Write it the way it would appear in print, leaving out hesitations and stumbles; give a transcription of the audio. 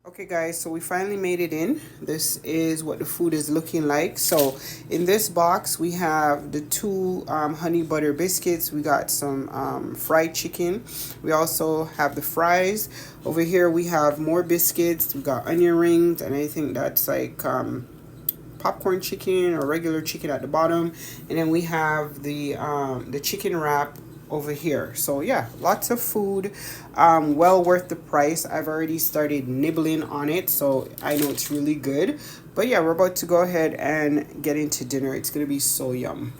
Okay guys, so we finally made it in. This is what the food is looking like. So in this box we have the two honey butter biscuits. We got some fried chicken. We also have the fries. Over here we have more biscuits. We got onion rings, and I think that's like popcorn chicken or regular chicken at the bottom. And then we have the chicken wrap over here. So yeah, lots of food, well worth the price. I've already started nibbling on it, so I know it's really good. But yeah, we're about to go ahead and get into dinner. It's gonna be so yum.